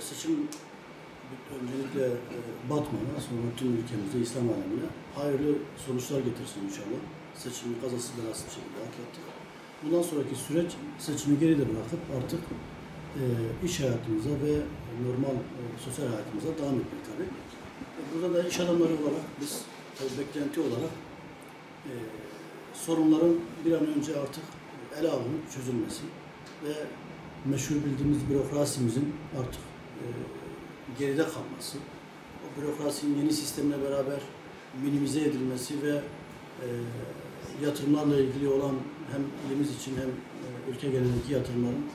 Seçim öncelikle Batman'a, sonra tüm ülkemize, İslam alemine hayırlı sonuçlar getirsin inşallah. Seçimi kazasız belasız bir şekilde hak ettik. Bundan sonraki süreç seçimi geride bırakıp artık iş hayatımıza ve normal sosyal hayatımıza devam etmek tabii. Burada da iş adamları olarak biz beklenti olarak sorunların bir an önce artık ele alınıp çözülmesi ve meşhur bildiğimiz bürokrasimizin artık geride kalması, o bürokrasinin yeni sistemle beraber minimize edilmesi ve yatırımlarla ilgili olan hem ilimiz için hem ülke genelindeki yatırımların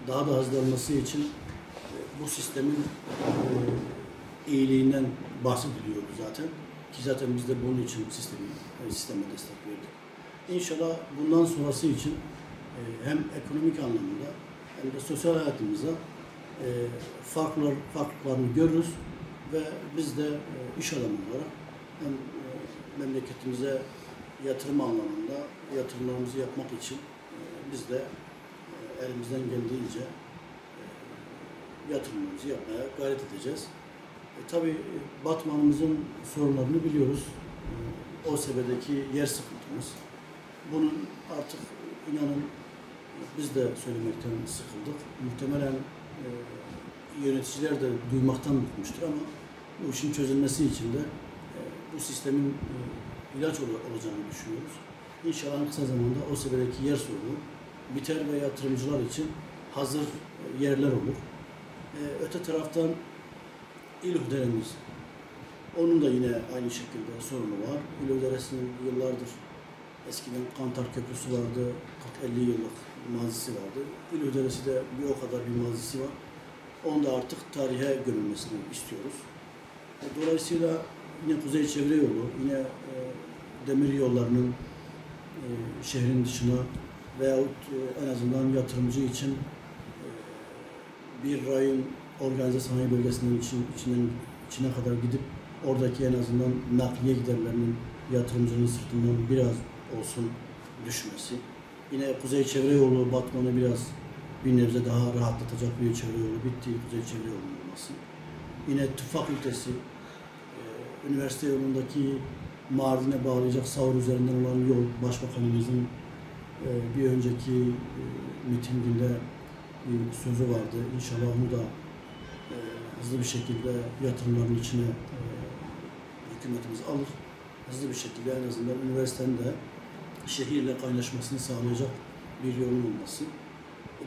daha da hızlanması için bu sistemin iyiliğinden bahsediliyordu zaten. Ki zaten biz de bunun için sisteme destek verdik. İnşallah bundan sonrası için hem ekonomik anlamda hem de sosyal hayatımıza farklılıklarını görürüz ve biz de iş adamı olarak hem memleketimize yatırım anlamında yatırımlarımızı yapmak için biz de elimizden geldiğince yatırımlarımızı yapmaya gayret edeceğiz. Tabii Batman'ımızın sorunlarını biliyoruz. OSB'deki yer sıkıntımız. Bunun artık inanın biz de söylemekten sıkıldık. Muhtemelen yöneticiler de duymaktan bıkmıştır ama bu işin çözülmesi için de bu sistemin ilaç olacağını düşünüyoruz. İnşallah kısa zamanda OSB'deki yer sorunu biter ve yatırımcılar için hazır yerler olur. Öte taraftan İluhdere'miz, onun da yine aynı şekilde sorunu var. İluhdere'sinin yıllardır eskiden Kantar Köprüsü vardı, 40-50 yıllık mazisi vardı. İluhdere'si de bir o kadar bir mazisi var. Onu da artık tarihe gömülmesini istiyoruz. Dolayısıyla yine Kuzey Çevre Yolu, yine demir yollarının şehrin dışına veyahut en azından yatırımcı için bir rayın organize sanayi bölgesinin içine kadar gidip oradaki en azından nakliye giderlerinin yatırımcının sırtından biraz olsun düşmesi. Yine Kuzey Çevre Yolu Batman'ı biraz bir nebze daha rahatlatacak bir çevre yolu bitti. Kuzey Çevre Yolu'nun olması. Yine Tıp Fakültesi, üniversite yolundaki Mardin'e bağlayacak Savur üzerinden olan yol, Başbakanımızın bir önceki mitinginde bir sözü vardı. İnşallah onu da hızlı bir şekilde yatırımların içine hükümetimiz alır. Hızlı bir şekilde en azından üniversitenin de şehirle kaynaşmasını sağlayacak bir yolun olması.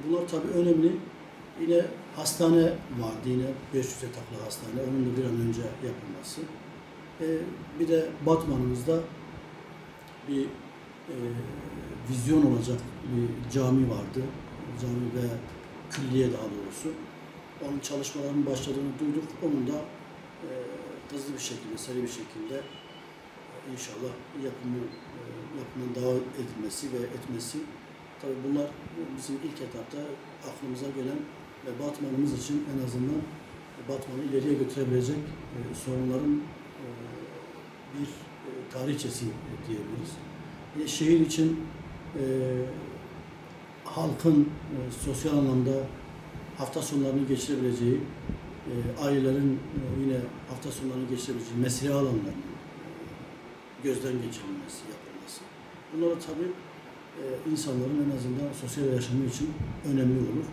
Bunlar tabii önemli. Yine hastane vardı, yine 500 yataklı hastane. Onun da bir an önce yapılması. Bir de Batman'ımızda bir vizyon olacak bir cami vardı. Cami ve külliye daha doğrusu. Onun çalışmalarının başladığını duyduk. Onun da hızlı bir şekilde, seri bir şekilde inşallah yapımın devam edilmesi ve etmesi. Tabii bunlar bizim ilk etapta aklımıza gelen ve Batman'ımız için en azından Batman'ı ileriye götürebilecek sorunların bir tarihçesi diyebiliriz. Şehir için halkın sosyal anlamda hafta sonlarını geçirebileceği, ailelerin yine hafta sonlarını geçirebileceği mesire alanlarının gözden geçirilmesi, yapılması. Bunlar tabii insanların en azından sosyal yaşamı için önemli olur.